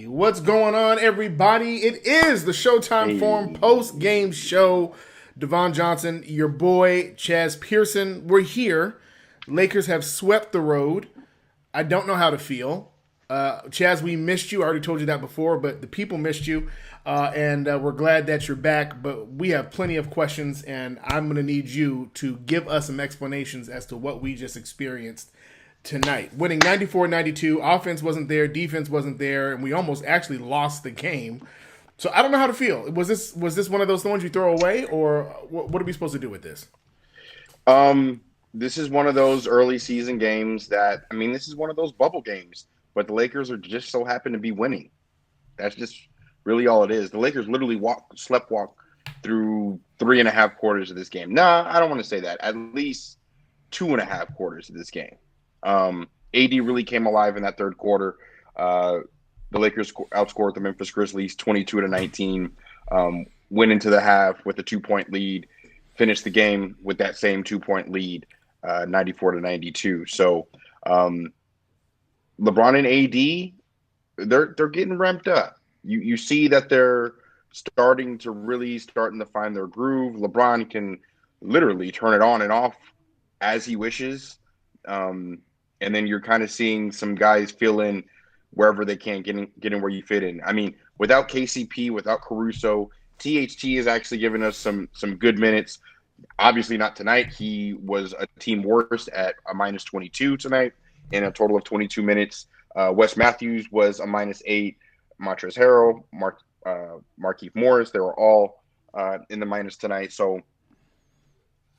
What's going on, everybody? It is the Showtime Forum post-game show. Devon Johnson, your boy, Chaz Pearson. We're here. Lakers have swept the road. I don't know how to feel. Chaz, we missed you. I already told you that before, but the people missed you. And we're glad that you're back. But we have plenty of questions, and I'm going to need you to give us some explanations as to what we just experienced tonight. Winning 94-92, offense wasn't there, defense wasn't there, and we almost actually lost the game. So I don't know how to feel. Was this one of those throws you throw away, or what are we supposed to do with this? This is one of those early season games this is one of those bubble games, but the Lakers are just so happen to be winning. That's just really all it is. The Lakers literally sleptwalk through 3.5 quarters of this game. Nah, I don't want to say that. At least 2.5 quarters of this game. AD really came alive in that third quarter. The Lakers outscored the Memphis Grizzlies 22-19, went into the half with a 2-point lead, finished the game with that same 2-point lead, 94-92. So LeBron and AD, they're getting ramped up. You see that they're starting to find their groove. LeBron can literally turn it on and off as he wishes. And then you're kind of seeing some guys fill in wherever they can, get in where you fit in. I mean, without KCP, without Caruso, THT is actually giving us some good minutes. Obviously not tonight. He was a team worst at a -22 tonight in a total of 22 minutes. Wes Matthews was a -8. Montrezl Harrell, Markieff Morris, they were all in the minus tonight. So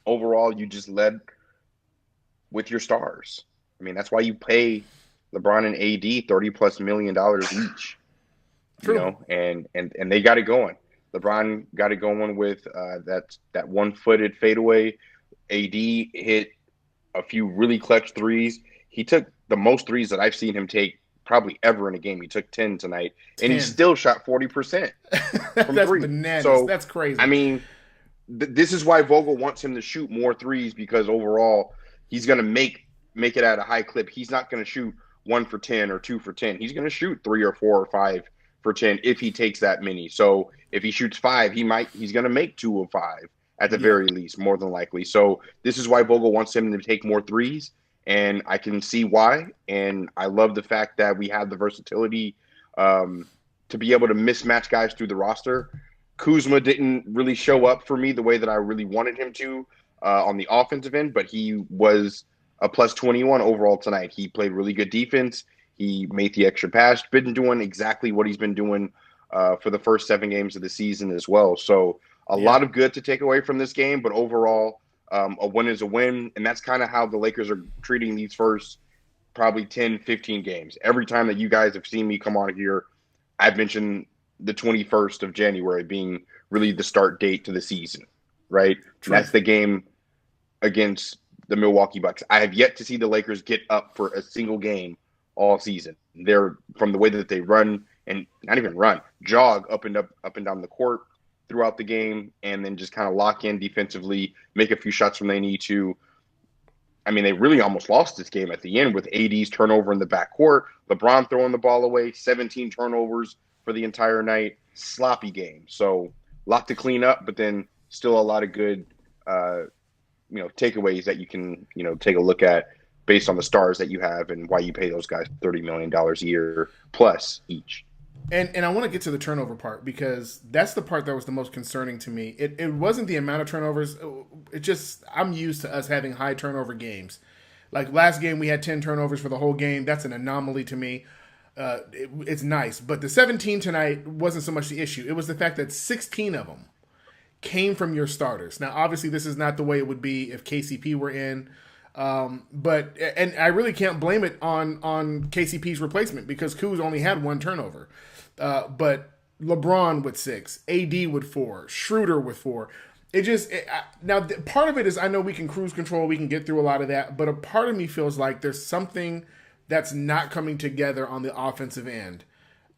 overall, you just led with your stars. I mean, that's why you pay LeBron and AD $30+ million each. True. You know, and they got it going. LeBron got it going with that one-footed fadeaway. AD hit a few really clutch threes. He took the most threes that I've seen him take probably ever in a game. He took 10 tonight, and he still shot 40% from That's three. Bananas. So, that's crazy. I mean, this is why Vogel wants him to shoot more threes, because overall he's going to make it at a high clip. He's not going to shoot 1 for 10 or 2 for 10. He's going to shoot 3 or 4 or 5 for 10 if he takes that many. So if he shoots 5, he's going to make 2 of 5 at the very least, more than likely. So this is why Vogel wants him to take more threes, and I can see why. And I love the fact that we have the versatility to be able to mismatch guys through the roster. Kuzma didn't really show up for me the way that I really wanted him to on the offensive end, but he was a +21 overall tonight. He played really good defense. He made the extra pass, been doing exactly what he's been doing for the first 7 games of the season as well. So a lot of good to take away from this game, but overall, a win is a win. And that's kind of how the Lakers are treating these first probably 10, 15 games. Every time that you guys have seen me come on here, I've mentioned the 21st of January being really the start date to the season, right? That's the game against the Milwaukee Bucks. I have yet to see the Lakers get up for a single game all season. They're, from the way that they run, and not even run, jog up and down the court throughout the game, and then just kind of lock in defensively, make a few shots when they need to. I mean, they really almost lost this game at the end with AD's turnover in the backcourt, LeBron throwing the ball away, 17 turnovers for the entire night, sloppy game. So a lot to clean up, but then still a lot of good takeaways that you can, take a look at based on the stars that you have and why you pay those guys $30 million a year plus each. And I want to get to the turnover part, because that's the part that was the most concerning to me. It wasn't the amount of turnovers. I'm used to us having high turnover games. Like last game, we had 10 turnovers for the whole game. That's an anomaly to me. It's nice. But the 17 tonight wasn't so much the issue. It was the fact that 16 of them came from your starters. Now, obviously, this is not the way it would be if KCP were in. But I really can't blame it on KCP's replacement because Kuz only had one turnover. But LeBron with 6, AD with 4, Schroeder with 4. Part of it is I know we can cruise control, we can get through a lot of that, but a part of me feels like there's something that's not coming together on the offensive end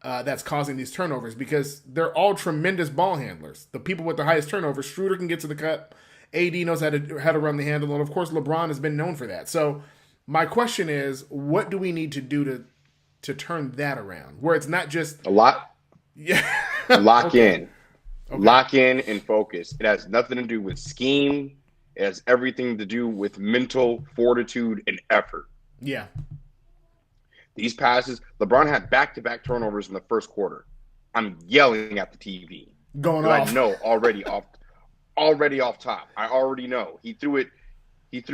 that's causing these turnovers because they're all tremendous ball handlers. The people with the highest turnovers, Schroeder can get to the cup, AD knows how to run the handle, and of course LeBron has been known for that. So my question is, what do we need to do to turn that around, where it's not just a lot? Yeah, lock okay. in. Okay. Lock in and focus. It has nothing to do with scheme. It has everything to do with mental fortitude and effort. Yeah. These passes, LeBron had back-to-back turnovers in the first quarter. I'm yelling at the TV. Going off. I know already off top. I already know. He threw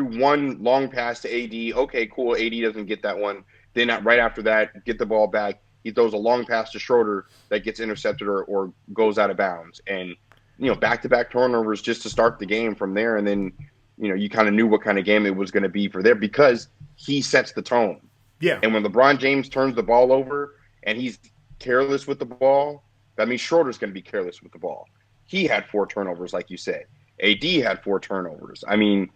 one long pass to AD. Okay, cool. AD doesn't get that one. Then right after that, get the ball back. He throws a long pass to Schroeder that gets intercepted or goes out of bounds. And, back-to-back turnovers just to start the game from there. And then, you kind of knew what kind of game it was going to be for there because he sets the tone. Yeah. And when LeBron James turns the ball over and he's careless with the ball, that means Schroeder's going to be careless with the ball. He had 4 turnovers, like you said. AD had 4 turnovers. I mean,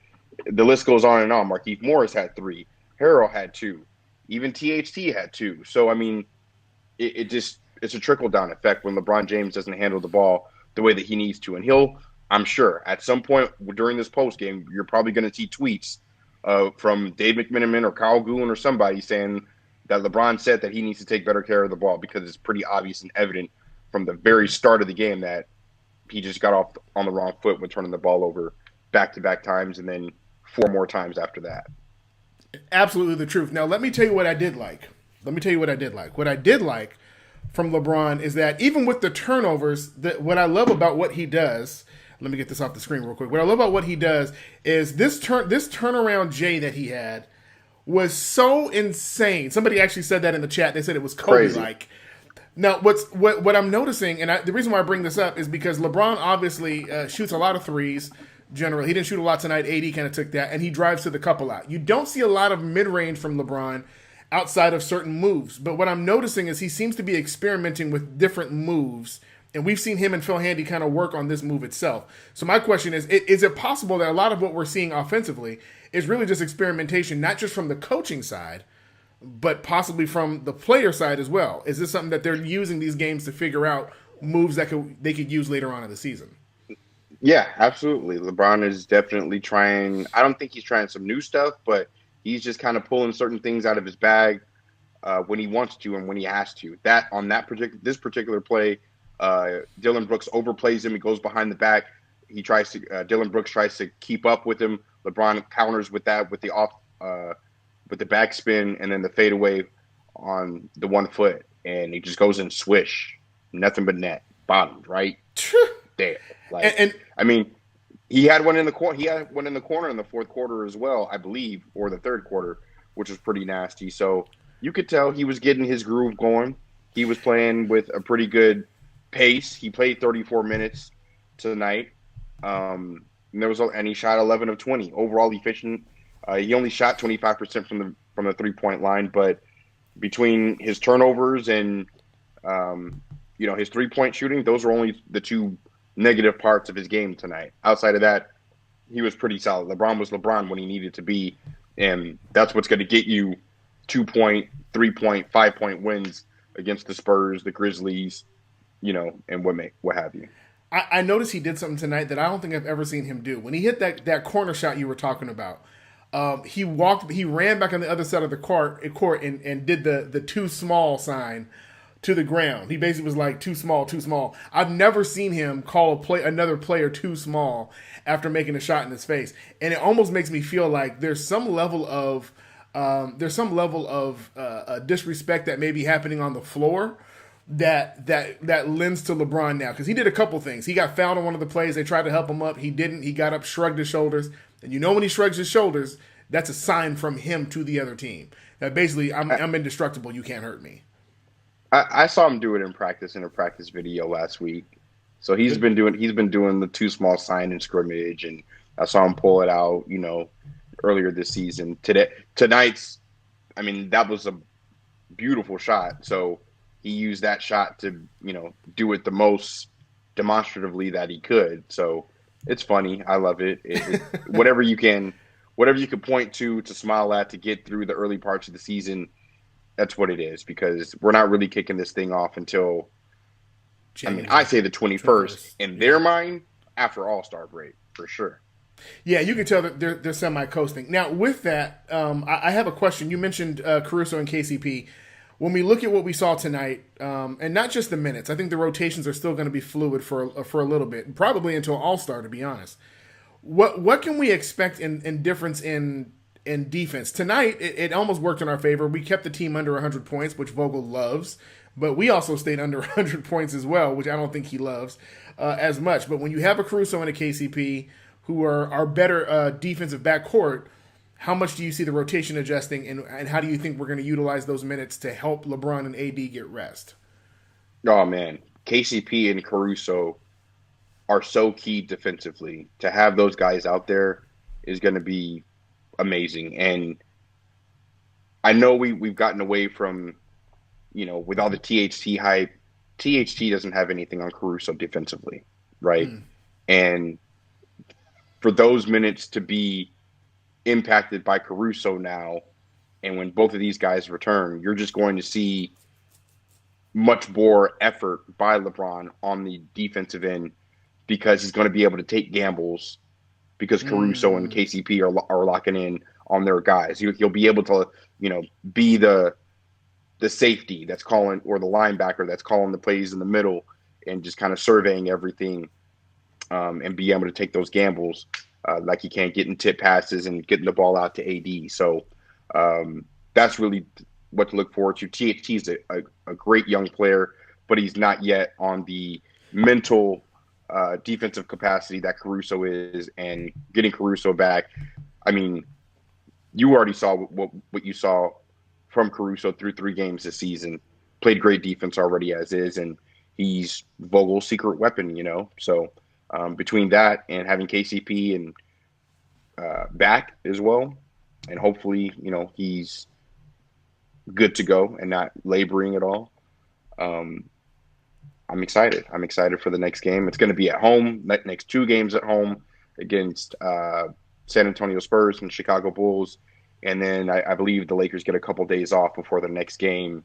the list goes on and on. Markieff Morris had 3. Harrell had 2. Even THT had 2. So, I mean, it's a trickle-down effect when LeBron James doesn't handle the ball the way that he needs to. And I'm sure, at some point during this postgame, you're probably going to see tweets from Dave McMenamin or Kyle Goulin or somebody saying that LeBron said that he needs to take better care of the ball because it's pretty obvious and evident from the very start of the game that he just got off on the wrong foot when turning the ball over back-to-back times and then 4 more times after that. Absolutely the truth. Now, let me tell you what I did like. What I did like from LeBron is that even with the turnovers, what I love about what he does, let me get this off the screen real quick. What I love about what he does is this turnaround J that he had was so insane. Somebody actually said that in the chat. They said it was Kobe-like. Now, what I'm noticing, and the reason why I bring this up is because LeBron obviously shoots a lot of threes. Generally, he didn't shoot a lot tonight. AD kind of took that, and he drives to the cup a lot. You don't see a lot of mid-range from LeBron outside of certain moves. But what I'm noticing is he seems to be experimenting with different moves, and we've seen him and Phil Handy kind of work on this move itself. So my question is it possible that a lot of what we're seeing offensively is really just experimentation, not just from the coaching side, but possibly from the player side as well? Is this something that they're using these games to figure out moves that they could use later on in the season? Yeah, absolutely. LeBron is definitely trying. I don't think he's trying some new stuff, but he's just kind of pulling certain things out of his bag when he wants to and when he has to. This particular play, Dylan Brooks overplays him. He goes behind the back. Dylan Brooks tries to keep up with him. LeBron counters with that with the backspin and then the fadeaway on the 1 foot, and he just goes in swish, nothing but net, bottom right there. I mean, he had one in the corner. He had one in the corner in the 4th quarter as well, I believe, or the 3rd quarter, which was pretty nasty. So you could tell he was getting his groove going. He was playing with a pretty good pace. He played 34 minutes tonight, and he shot 11 of 20. Overall efficient. He only shot 25% from the 3-point line, but between his turnovers and his 3-point shooting, those are only the 2 negative parts of his game tonight. Outside of that, he was pretty solid. LeBron was LeBron when he needed to be, and that's what's going to get you 2-point, 3-point, 5-point wins against the Spurs, the Grizzlies, and what have you. I noticed he did something tonight that I don't think I've ever seen him do. When he hit that corner shot you were talking about, he ran back on the other side of the court and did the too small sign to the ground. He basically was like, too small, too small. I've never seen him call another player too small after making a shot in his face. And it almost makes me feel like there's some level of disrespect that may be happening on the floor that lends to LeBron now. Because he did a couple things. He got fouled on one of the plays. They tried to help him up. He didn't. He got up, shrugged his shoulders. And when he shrugs his shoulders, that's a sign from him to the other team. That basically, I'm indestructible. You can't hurt me. I saw him do it in practice in a practice video last week. So he's been doing the too small sign in scrimmage, and I saw him pull it out, earlier this season. Tonight's, I mean, that was a beautiful shot. So he used that shot to, do it the most demonstratively that he could. So it's funny. I love it. Whatever you can point to smile at to get through the early parts of the season, that's what it is, because we're not really kicking this thing off until, January. I say the 21st in yeah. their mind after All-Star break for sure. Yeah, you can tell that they're semi-coasting. Now, with that, I have a question. You mentioned Caruso and KCP. When we look at what we saw tonight, and not just the minutes, I think the rotations are still going to be fluid for a little bit, probably until All-Star, to be honest. What can we expect in difference in defense? Tonight, it almost worked in our favor. We kept the team under 100 points, which Vogel loves, but we also stayed under 100 points as well, which I don't think he loves as much. But when you have a Caruso and a KCP who are better defensive backcourt, how much do you see the rotation adjusting, and how do you think we're going to utilize those minutes to help LeBron and AD get rest? Oh, man. KCP and Caruso are so key defensively. To have those guys out there is going to be amazing. And I know we've gotten away from, with all the THT hype, THT doesn't have anything on Caruso defensively, right? And for those minutes to be impacted by Caruso now, and when both of these guys return, you're just going to see much more effort by LeBron on the defensive end, because he's going to be able to take gambles, because Caruso and KCP are locking in on their guys. He'll be able to, be the safety that's calling, or the linebacker that's calling the plays in the middle, and just kind of surveying everything, and be able to take those gambles like he can, getting tip passes and getting the ball out to AD. So that's really what to look forward to. THT is a great young player, but he's not yet on the mental defensive capacity that Caruso is, and getting Caruso back. I mean, you already saw what you saw from Caruso through 3 games this season. Played great defense already as is, and he's Vogel's secret weapon, So between that and having KCP and back as well, and hopefully, he's good to go and not laboring at all. I'm excited. I'm excited for the next game. It's going to be at home. Next 2 games at home against San Antonio Spurs and Chicago Bulls. And then I believe the Lakers get a couple days off before the next game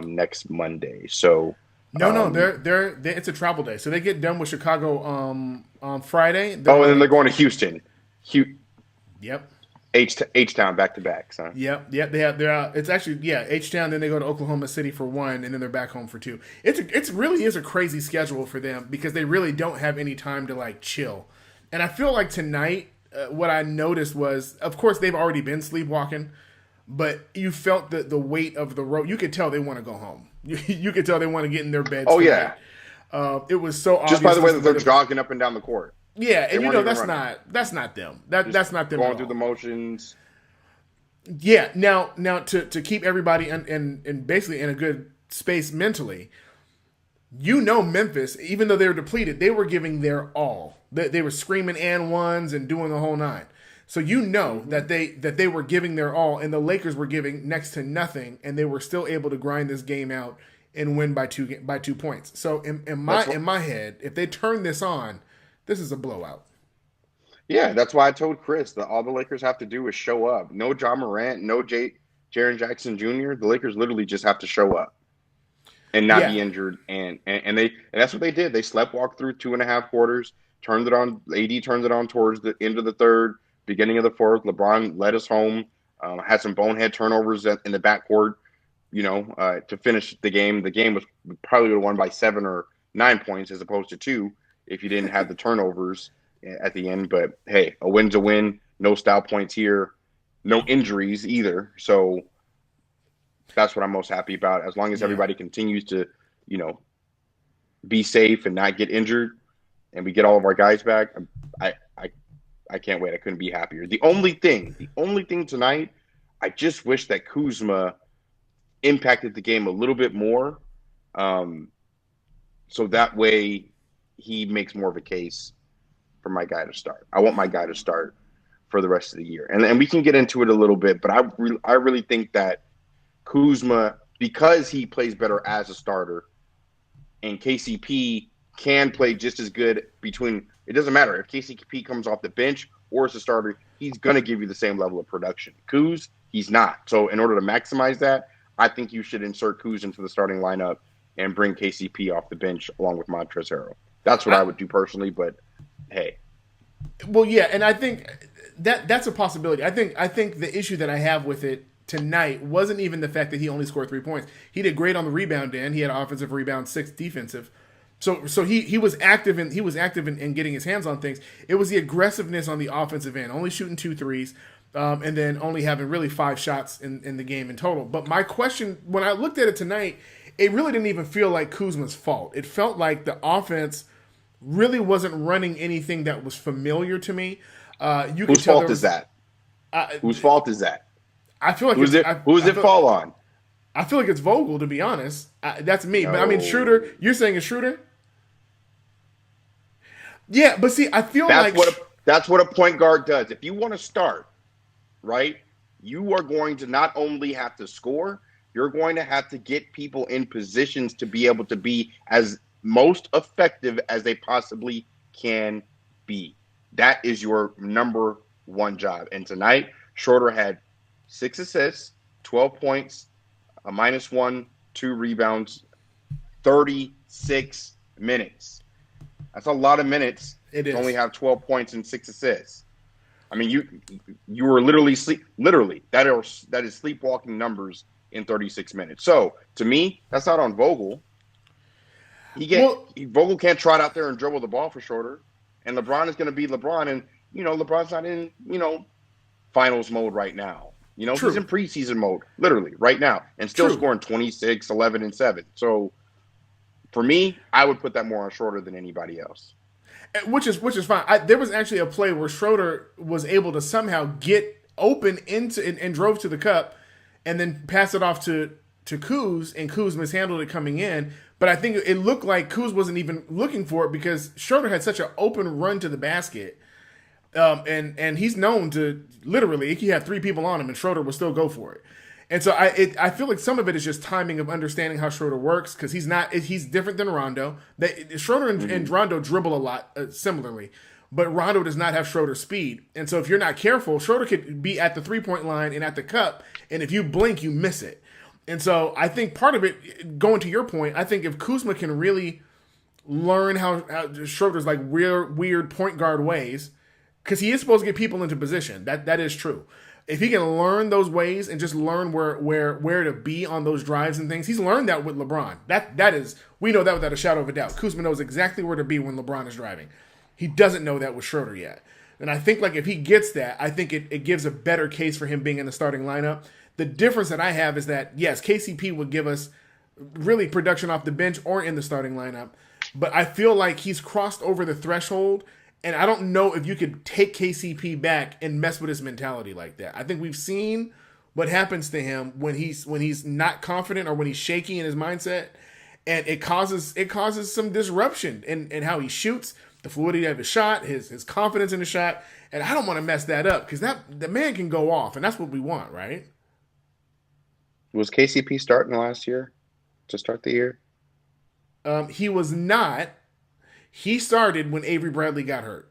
next Monday. So no, they're it's a travel day. So they get done with Chicago on Friday. And then they're going to Houston. Yep. H-Town back-to-back, son. Yep. They're out. It's actually, H-Town, then they go to Oklahoma City for 1, and then they're back home for 2. It's really is a crazy schedule for them, because they really don't have any time to, chill. And I feel like tonight, what I noticed was, of course, they've already been sleepwalking, but you felt the weight of the road. You could tell they want to go home. You could tell they want to get in their beds tonight. Yeah. It was so obvious. Just by the way that they're jogging up and down the court. Yeah, and that's not them. That's not them. Going through the motions. Yeah. Now to keep everybody and basically in a good space mentally, Memphis, even though they were depleted, they were giving their all. They were screaming and ones and doing the whole 9. So that they were giving their all, and the Lakers were giving next to nothing, and they were still able to grind this game out and win by 2 points. So in my head, if they turn this on, this is a blowout. Yeah, that's why I told Chris that all the Lakers have to do is show up. No John Morant, no Jaren Jackson Jr. The Lakers literally just have to show up and not be injured. And that's what they did. They sleptwalked through 2.5 quarters, turned it on. AD turned it on towards the end of the 3rd, beginning of the 4th. LeBron led us home, had some bonehead turnovers in the backcourt, to finish the game. The game was probably would have won by 7 or 9 points as opposed to 2 if you didn't have the turnovers at the end. But, hey, a win's a win. No style points here. No injuries either. So that's what I'm most happy about. As long as everybody continues to, be safe and not get injured, and we get all of our guys back, I can't wait. I couldn't be happier. The only thing tonight, I just wish that Kuzma impacted the game a little bit more, so that way he makes more of a case for my guy to start. I want my guy to start for the rest of the year. And we can get into it a little bit, but I really think that Kuzma, because he plays better as a starter, and KCP can play just as good between – it doesn't matter. If KCP comes off the bench or as a starter, he's going to give you the same level of production. Kuz, he's not. So in order to maximize that, I think you should insert Kuz into the starting lineup and bring KCP off the bench along with Montrezl Harrell. That's what I would do personally, but hey. Well, yeah, and I think that's a possibility. I think the issue that I have with it tonight wasn't even the fact that he only scored 3 points. He did great on the rebound end. He had offensive rebound, 6 defensive. So he was active in getting his hands on things. It was the aggressiveness on the offensive end, only shooting 2 threes, and then only having really 5 shots in the game in total. But my question, when I looked at it tonight, it really didn't even feel like Kuzma's fault. It felt like the offense really wasn't running anything that was familiar to me. Whose fault is that? Whose fault is that? I feel like who's it fall on? I feel like it's Vogel, to be honest. That's me. No. But I mean, Schroeder. You're saying it's Schroeder? Yeah, but see, I feel that's what a point guard does. If you want to start, right, you are going to not only have to score, you're going to have to get people in positions to be able to be as most effective as they possibly can be. That is your number one job. And tonight, Schroeder had 6 assists, 12 points, a -1, 2 rebounds, 36 minutes. That's a lot of minutes to only have 12 points and 6 assists. I mean, you were literally that is sleepwalking numbers in 36 minutes. So to me, that's not on Vogel. Vogel can't trot out there and dribble the ball for Schroeder, and LeBron is going to be LeBron, and LeBron's not in finals mode right now. True. He's in preseason mode, literally right now, and still scoring 26, 11, and 7. So for me, I would put that more on Schroeder than anybody else. Which is fine. There was actually a play where Schroeder was able to somehow get open into and drove to the cup, and then pass it off to Kuz, and Kuz mishandled it coming in. But I think it looked like Kuz wasn't even looking for it because Schroeder had such an open run to the basket. And he's known to literally, he had 3 people on him and Schroeder would still go for it. And so I feel like some of it is just timing of understanding how Schroeder works because he's different than Rondo. Schroeder and Rondo dribble a lot similarly, but Rondo does not have Schroeder's speed. And so if you're not careful, Schroeder could be at the 3-point line and at the cup, and if you blink, you miss it. And so I think part of it, going to your point, I think if Kuzma can really learn how Schroeder's like weird point guard ways, because he is supposed to get people into position. That is true. If he can learn those ways and just learn where to be on those drives and things, he's learned that with LeBron. That is, we know that without a shadow of a doubt. Kuzma knows exactly where to be when LeBron is driving. He doesn't know that with Schroeder yet. And I think like if he gets that, I think it gives a better case for him being in the starting lineup. The difference that I have is that, yes, KCP would give us really production off the bench or in the starting lineup. But I feel like he's crossed over the threshold. And I don't know if you could take KCP back and mess with his mentality like that. I think we've seen what happens to him when he's not confident or when he's shaky in his mindset, and it causes some disruption in how he shoots, the fluidity of his shot, his confidence in the shot, and I don't want to mess that up because the man can go off, and that's what we want, right? Was KCP starting last year to start the year? He was not. He started when Avery Bradley got hurt.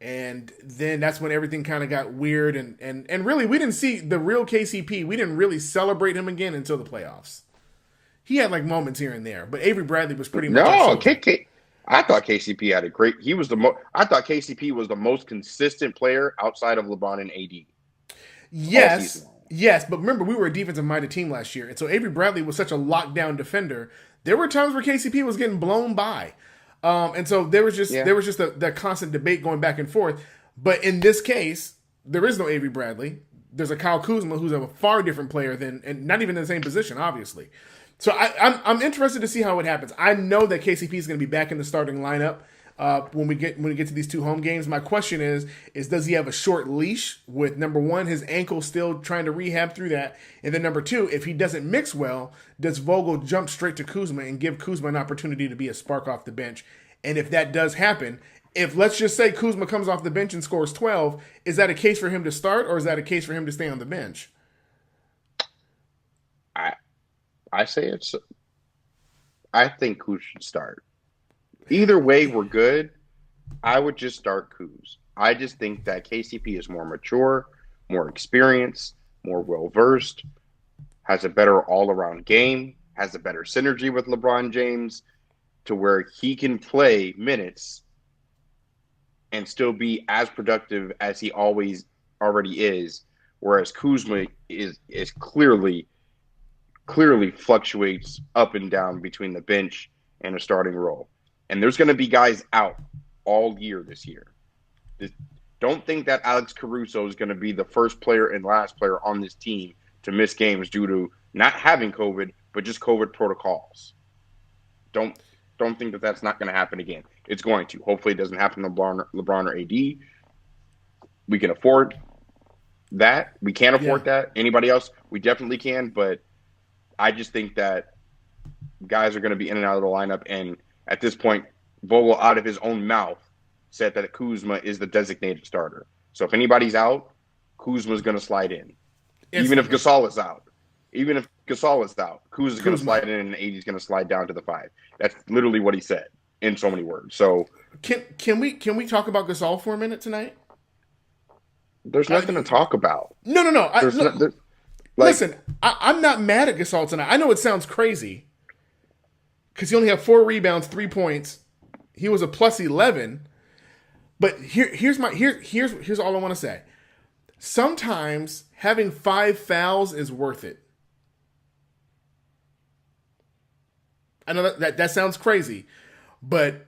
And then that's when everything kind of got weird. And really, we didn't see the real KCP. We didn't really celebrate him again until the playoffs. He had like moments here and there. But Avery Bradley was pretty much... No, I thought KCP had a great... I thought KCP was the most consistent player outside of LeBron and AD. Yes, but remember, we were a defensive-minded team last year. And so Avery Bradley was such a lockdown defender. There were times where KCP was getting blown by. And so there was just that constant debate going back and forth. But in this case, there is no Avery Bradley. There's a Kyle Kuzma who's a far different player and not even in the same position, obviously. So I'm interested to see how it happens. I know that KCP is going to be back in the starting lineup when we get to these 2 home games. My question is does he have a short leash with, number 1, his ankle still trying to rehab through that, and then number 2, if he doesn't mix well, does Vogel jump straight to Kuzma and give Kuzma an opportunity to be a spark off the bench? And if that does happen, if let's just say Kuzma comes off the bench and scores 12, is that a case for him to start or is that a case for him to stay on the bench? I say it's. I think Kuz should start. Either way, we're good. I would just start Kuz. I just think that KCP is more mature, more experienced, more well-versed, has a better all-around game, has a better synergy with LeBron James to where he can play minutes and still be as productive as he already is, whereas Kuzma is clearly fluctuates up and down between the bench and a starting role. And there's going to be guys out all year this year. Don't think that Alex Caruso is going to be the first player and last player on this team to miss games due to not having COVID, but just COVID protocols. Don't think that that's not going to happen again. It's going to. Hopefully it doesn't happen to LeBron or AD. We can afford that. We can't afford that. Anybody else, we definitely can, but I just think that guys are going to be in and out of the lineup. And at this point, Vogel, out of his own mouth, said that Kuzma is the designated starter. So if anybody's out, Kuzma's going to slide in. Even if Gasol is out. Kuz is going to slide in and AD's going to slide down to the 5. That's literally what he said in so many words. So can we talk about Gasol for a minute tonight? There's nothing to talk about. No. Listen, I'm not mad at Gasol tonight. I know it sounds crazy because he only had 4 rebounds, 3 points. He was a plus 11. But here's all I want to say. Sometimes having 5 fouls is worth it. I know that sounds crazy, but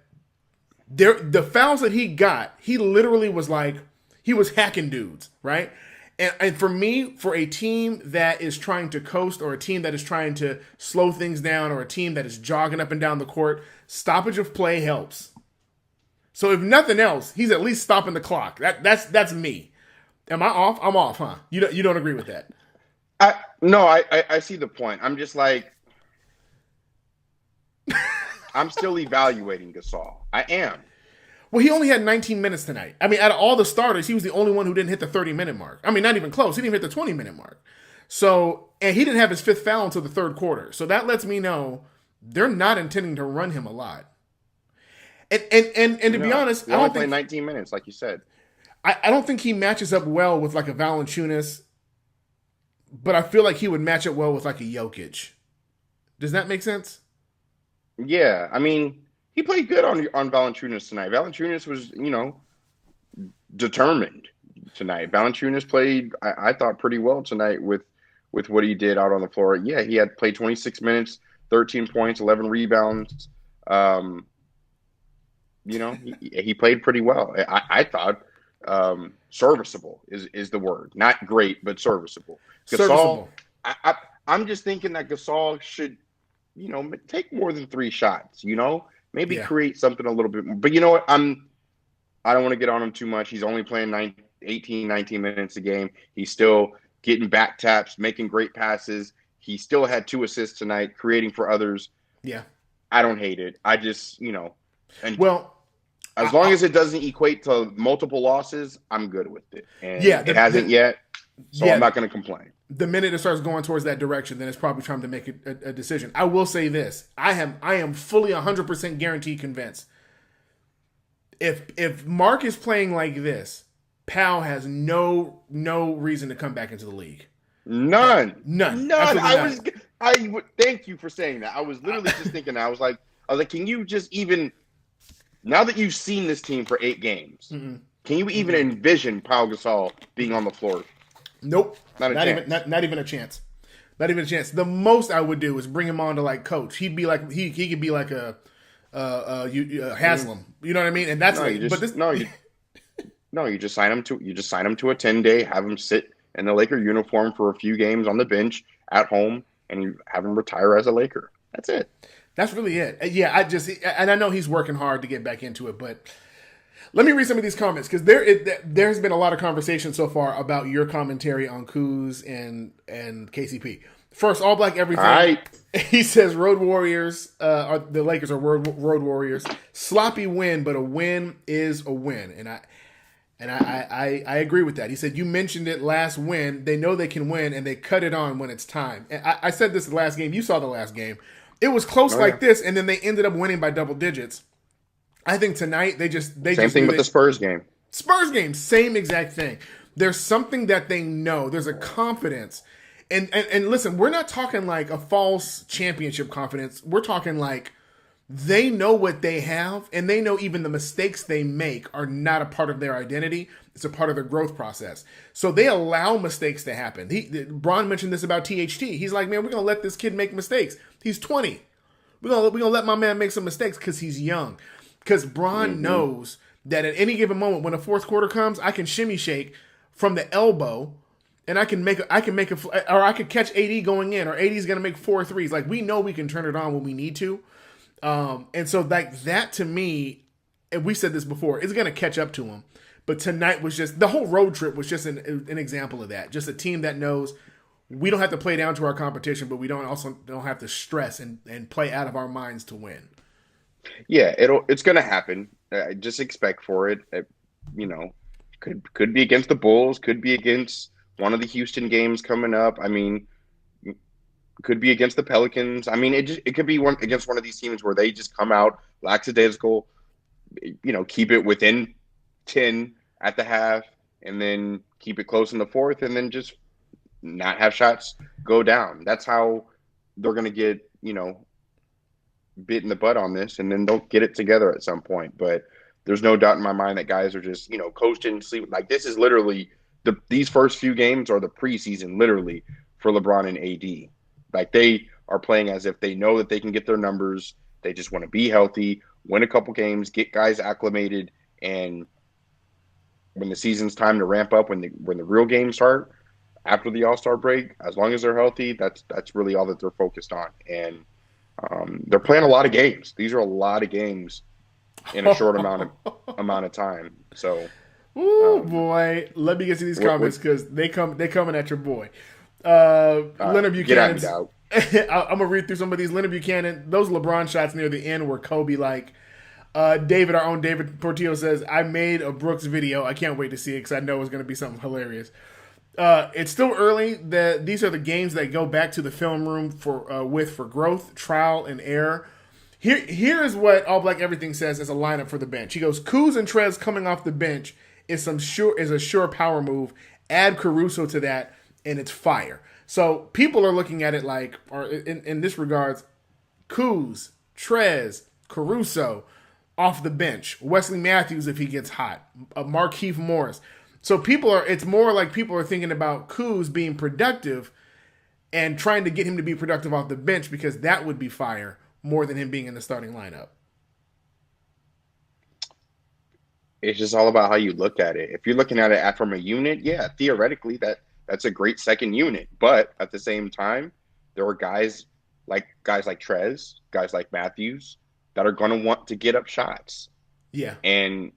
the fouls that he got, he literally was like, he was hacking dudes, right? And for me, for a team that is trying to coast or a team that is trying to slow things down or a team that is jogging up and down the court, stoppage of play helps. So if nothing else, he's at least stopping the clock. That's me. Am I off? I'm off, huh? You don't agree with that? I see the point. I'm just like, I'm still evaluating Gasol. I am. Well, he only had 19 minutes tonight. I mean, out of all the starters, he was the only one who didn't hit the 30-minute mark. I mean, not even close. He didn't hit the 20-minute mark. So, and he didn't have his 5th foul until the 3rd quarter. So that lets me know they're not intending to run him a lot. And to be honest, I don't think 19 minutes, like you said. I don't think he matches up well with like a Valanciunas, but I feel like he would match up well with like a Jokic. Does that make sense? Yeah, I mean, he played good on Valanciunas tonight. Valanciunas was, determined tonight. Valanciunas played, I thought, pretty well tonight with what he did out on the floor. Yeah, he had played 26 minutes, 13 points, 11 rebounds. He played pretty well. I thought serviceable is the word. Not great, but serviceable. Gasol, I'm just thinking that Gasol should, take more than 3 shots, maybe create something a little bit more. But you know what? I don't want to get on him too much. He's only playing 19 minutes a game. He's still getting back taps, making great passes. He still had 2 assists tonight, creating for others. Yeah. I don't hate it. I just, and well, as long as it doesn't equate to multiple losses, I'm good with it. And it hasn't yet, so I'm not going to complain. The minute it starts going towards that direction, then it's probably time to make a decision. I will say this. I am fully 100% guaranteed convinced. If Mark is playing like this, Powell has no reason to come back into the league. None. I would thank you for saying that. I was literally just thinking that. I was like, can you just even, now that you've seen this team for 8 games, can you even envision Pau Gasol being on the floor? Nope. Not even a chance. Not even a chance. The most I would do is bring him on to like coach. He'd be like he could be like a Haslam. You know what I mean? And that's you just sign him to a 10-day, have him sit in the Laker uniform for a few games on the bench at home, and you have him retire as a Laker. That's it. That's really it. Yeah, I know he's working hard to get back into it, but let me read some of these comments because there's been a lot of conversation so far about your commentary on Kuz and KCP. First, all black everything. All right. He says Road Warriors, the Lakers are road warriors. Sloppy win, but a win is a win. And I agree with that. He said, you mentioned it last win. They know they can win, and they cut it on when it's time. And I said this the last game. You saw the last game. It was close like this, and then they ended up winning by double digits. I think tonight they same thing with the Spurs game. Spurs game, same exact thing. There's something that they know. There's a confidence. And listen, we're not talking like a false championship confidence. We're talking like they know what they have, and they know even the mistakes they make are not a part of their identity. It's a part of their growth process. So they allow mistakes to happen. Bron mentioned this about THT. He's like, man, we're going to let this kid make mistakes. He's 20. We're gonna let my man make some mistakes because he's young. Because Bron knows that at any given moment when the fourth quarter comes, I can shimmy shake from the elbow, and I could catch AD going in, or AD's gonna make 4 threes. Like, we know we can turn it on when we need to. And so like that to me, and we said this before, is gonna catch up to him. But tonight was just, the whole road trip was just an example of that. Just a team that knows we don't have to play down to our competition, but we don't have to stress and play out of our minds to win. Yeah, it's going to happen. Just expect for it. Could be against the Bulls, could be against one of the Houston games coming up. I mean, could be against the Pelicans. I mean, it could be against one of these teams where they just come out lackadaisical, keep it within 10 at the half, and then keep it close in the fourth, and then just not have shots go down. That's how they're going to get, bit in the butt on this, and then they'll get it together at some point. But there's no doubt in my mind that guys are just, coasting, sleep. Like, this is literally these first few games are the preseason, literally, for LeBron and AD. Like, they are playing as if they know that they can get their numbers. They just want to be healthy, win a couple games, get guys acclimated, and when the season's time to ramp up, when the real games start after the All-Star break, as long as they're healthy, that's really all that they're focused on. And they're playing a lot of games. These are a lot of games in a short amount of time. So, boy, let me get to these comments because they coming at your boy. Leonard Buchanan. Get out. I'm gonna read through some of these. Leonard Buchanan, those LeBron shots near the end were Kobe-like. David, our own David Portillo, says, I made a Brooks video. I can't wait to see it because I know it's going to be something hilarious. It's still early. These are the games that go back to the film room for growth, trial, and error. Here is what All Black Everything says as a lineup for the bench. He goes, Kuz and Trez coming off the bench is a sure power move. Add Caruso to that, and it's fire. So people are looking at it like, or in this regards, Kuz, Trez, Caruso off the bench. Wesley Matthews if he gets hot. Markieff Morris. So it's more like people are thinking about Kuz being productive and trying to get him to be productive off the bench because that would be fire more than him being in the starting lineup. It's just all about how you look at it. If you're looking at it from a unit, yeah, theoretically that's a great second unit. But at the same time, there are guys like Trez, guys like Matthews that are going to want to get up shots. Yeah. And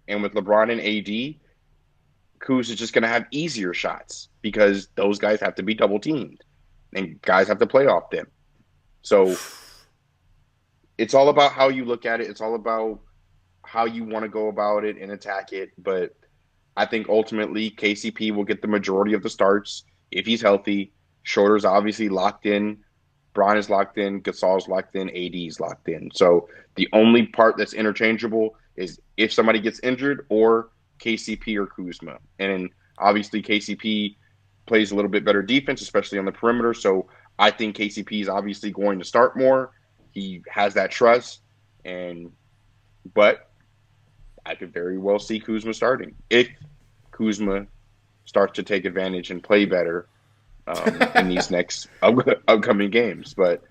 with LeBron and AD, Kuz is just going to have easier shots because those guys have to be double teamed and guys have to play off them. So it's all about how you look at it. It's all about how you want to go about it and attack it. But I think ultimately KCP will get the majority of the starts if he's healthy. Schroeder's obviously locked in. Bron is locked in. Gasol's locked in. AD is locked in. So the only part that's interchangeable is if somebody gets injured or KCP or Kuzma. And obviously KCP plays a little bit better defense, especially on the perimeter. So I think KCP is obviously going to start more. He has that trust. But I could very well see Kuzma starting if Kuzma starts to take advantage and play better in these next upcoming games. But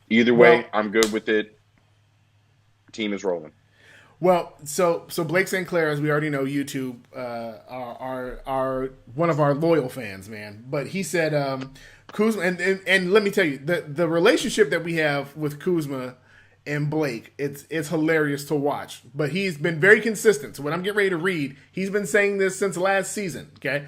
either way, I'm good with it. Team is rolling. Well, so Blake St. Clair, as we already know, YouTube are one of our loyal fans, man. But he said Kuzma, and let me tell you, the relationship that we have with Kuzma and Blake, it's hilarious to watch. But he's been very consistent. So when I'm getting ready to read, he's been saying this since last season. Okay,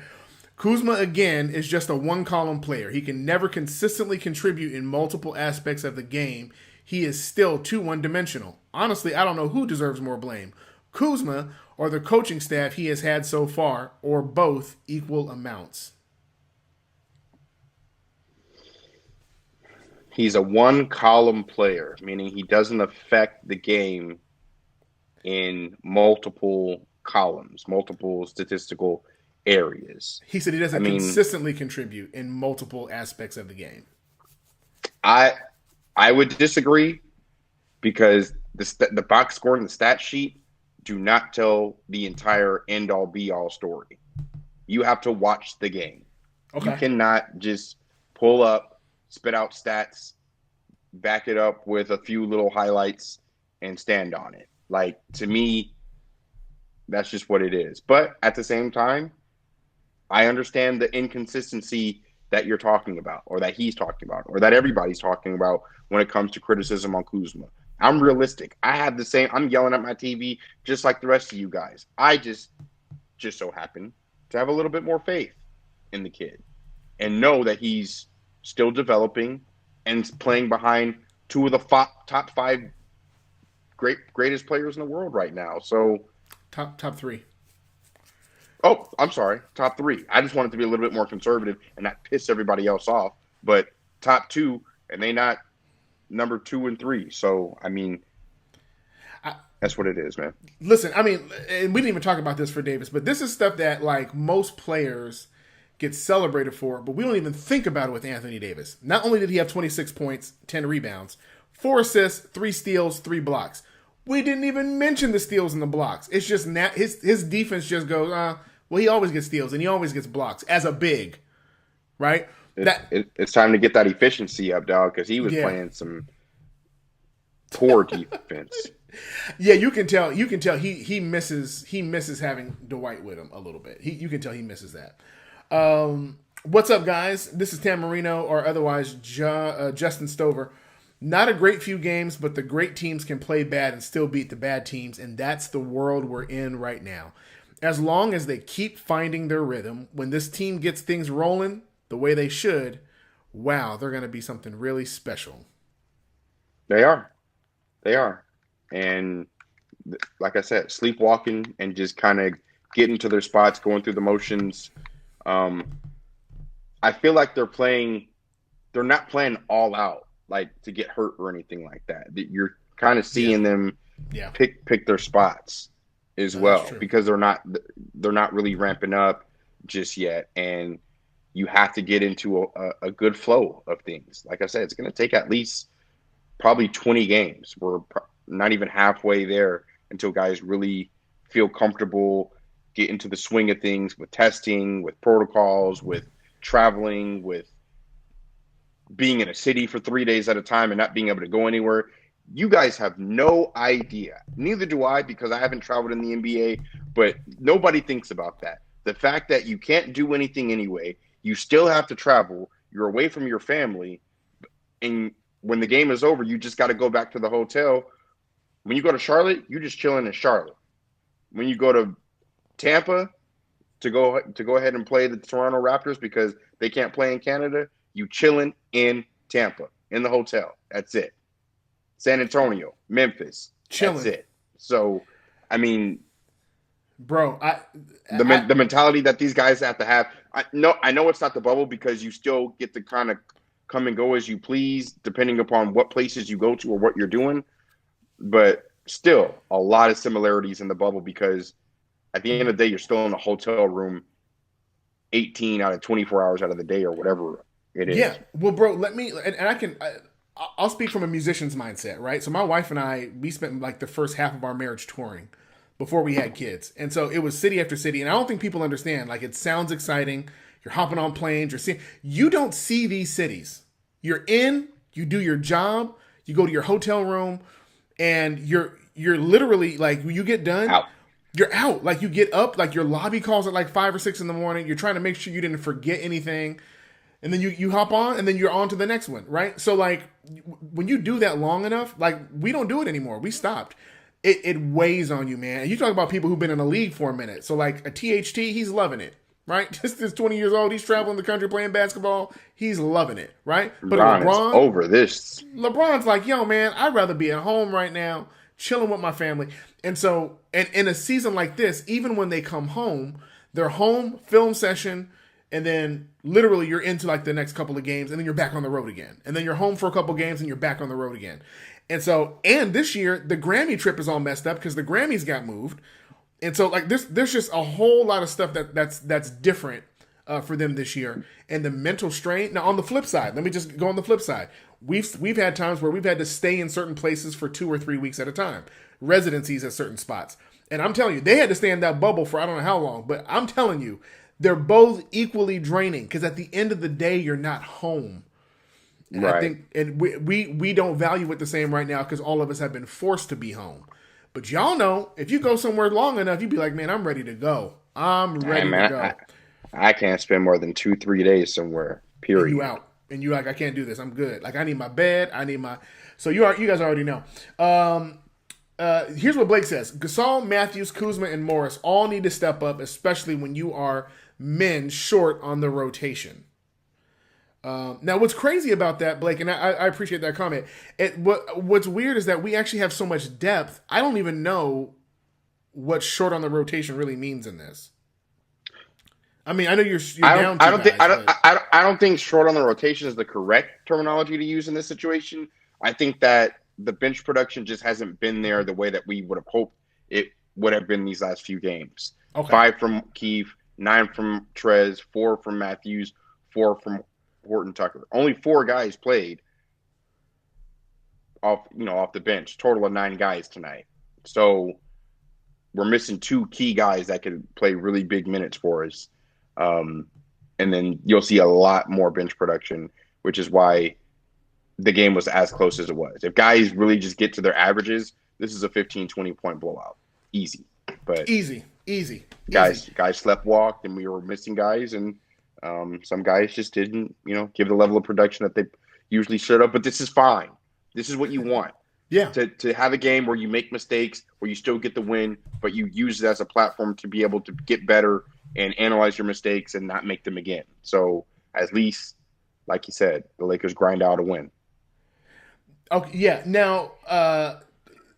Kuzma, again, is just a one-column player. He can never consistently contribute in multiple aspects of the game. He is still too one-dimensional. Honestly, I don't know who deserves more blame. Kuzma or the coaching staff he has had so far, or both equal amounts. He's a one-column player, meaning he doesn't affect the game in multiple columns, multiple statistical areas. He said he doesn't consistently contribute in multiple aspects of the game. I would disagree because the box score and the stat sheet do not tell the entire end-all, be-all story. You have to watch the game. Okay. You cannot just pull up, spit out stats, back it up with a few little highlights, and stand on it. Like, to me, that's just what it is. But at the same time, I understand the inconsistency that you're talking about, or that he's talking about, or that everybody's talking about when it comes to criticism on Kuzma. I'm realistic. I have the same. I'm yelling at my TV just like the rest of you guys. I just so happen to have a little bit more faith in the kid and know that he's still developing and playing behind two of the top five greatest players in the world right now. So top three. Oh, I'm sorry. Top three. I just wanted to be a little bit more conservative and not piss everybody else off. But top two, and they not number 2 and 3. So, I mean, that's what it is, man. Listen, I mean, and we didn't even talk about this for Davis, but this is stuff that, like, most players get celebrated for, but we don't even think about it with Anthony Davis. Not only did he have 26 points, 10 rebounds, 4 assists, 3 steals, 3 blocks. We didn't even mention the steals and the blocks. It's just his defense just goes, well, he always gets steals and he always gets blocks as a big, right? It's time to get that efficiency up, dog, because he was playing some poor defense. Yeah, you can tell he misses having Dwight with him a little bit. You can tell he misses that. What's up, guys? This is Tam Marino, or otherwise Justin Stover. Not a great few games, but the great teams can play bad and still beat the bad teams, and that's the world we're in right now. As long as they keep finding their rhythm, when this team gets things rolling the way they should, wow, they're going to be something really special. They are. And like I said, sleepwalking and just kind of getting to their spots, going through the motions. I feel like they're not playing all out, like to get hurt or anything like that. You're kind of seeing them pick their spots as well, because they're not really ramping up just yet. And you have to get into a good flow of things. Like I said, it's going to take at least probably 20 games. We're not even halfway there until guys really feel comfortable, get into the swing of things with testing, with protocols, with traveling, with being in a city for 3 days at a time and not being able to go anywhere. You guys have no idea. Neither do I, because I haven't traveled in the NBA, but nobody thinks about that. The fact that you can't do anything anyway, you still have to travel, you're away from your family, and when the game is over, you just got to go back to the hotel. When you go to Charlotte, you're just chilling in Charlotte. When you go to Tampa to go ahead and play the Toronto Raptors because they can't play in Canada, you chilling in Tampa, in the hotel. That's it. San Antonio, Memphis, chilling. That's it. So, I mean, bro, the mentality that these guys have to have. I know it's not the bubble because you still get to kind of come and go as you please, depending upon what places you go to or what you're doing. But still, a lot of similarities in the bubble because at the end of the day, you're still in a hotel room 18 out of 24 hours out of the day or whatever it is. Yeah. Well, bro, I'll speak from a musician's mindset, right? So my wife and I, we spent like the first half of our marriage touring before we had kids. And so it was city after city. And I don't think people understand, like, it sounds exciting. You're hopping on planes. You don't see these cities. You're in, you do your job, you go to your hotel room, and you're literally, like, when you get done, you're out. Like, you get up, like, your lobby calls at like 5 or 6 in the morning. You're trying to make sure you didn't forget anything. And then you hop on, and then you're on to the next one, right? So, like, when you do that long enough, like, we don't do it anymore. We stopped. It weighs on you, man. And you talk about people who've been in the league for a minute. So, like, a THT, he's loving it, right? Just is 20 years old. He's traveling the country playing basketball. He's loving it, right? But Ron is over this. LeBron's like, yo, man, I'd rather be at home right now, chilling with my family. And so, and in a season like this, even when they come home, they're home, film session, and then literally you're into like the next couple of games, and then you're back on the road again. And then you're home for a couple of games, and you're back on the road again. And so, and this year, the Grammy trip is all messed up because the Grammys got moved. And so, like, there's just a whole lot of stuff that's different for them this year. And the mental strain. Now, on the flip side, let me just go on the flip side. We've had times where we've had to stay in certain places for 2 or 3 weeks at a time, residencies at certain spots. And I'm telling you, they had to stay in that bubble for I don't know how long. But I'm telling you, they're both equally draining because at the end of the day, you're not home. And right. I think, and we don't value it the same right now because all of us have been forced to be home. But y'all know, if you go somewhere long enough, you'd be like, man, I'm ready to go. I'm ready to go. I can't spend more than 2-3 days somewhere, period. And you out. And you like, I can't do this. I'm good. Like, I need my bed. I need my... So you guys already know. Here's what Blake says. Gasol, Matthews, Kuzma, and Morris all need to step up, especially when you are men short on the rotation. Now, what's crazy about that, Blake, and I appreciate that comment. What's weird is that we actually have so much depth. I don't even know what short on the rotation really means in this. I mean, I know you're down. I don't think short on the rotation is the correct terminology to use in this situation. I think that the bench production just hasn't been there the way that we would have hoped it would have been these last few games. Okay. 5 from Keith, 9 from Trez, 4 from Matthews, 4 from Horton Tucker. Only 4 guys played off the bench. Total of 9 guys tonight. So we're missing 2 key guys that could play really big minutes for us. And then you'll see a lot more bench production, which is why the game was as close as it was. If guys really just get to their averages, this is a 15, 20-point blowout. Easy. But easy. Guys slept walked, and we were missing guys, and some guys just didn't, give the level of production that they usually should have. But this is fine. This is what you want. Yeah. To have a game where you make mistakes, where you still get the win, but you use it as a platform to be able to get better and analyze your mistakes and not make them again. So at least, like you said, the Lakers grind out a win. Okay. Yeah. Now,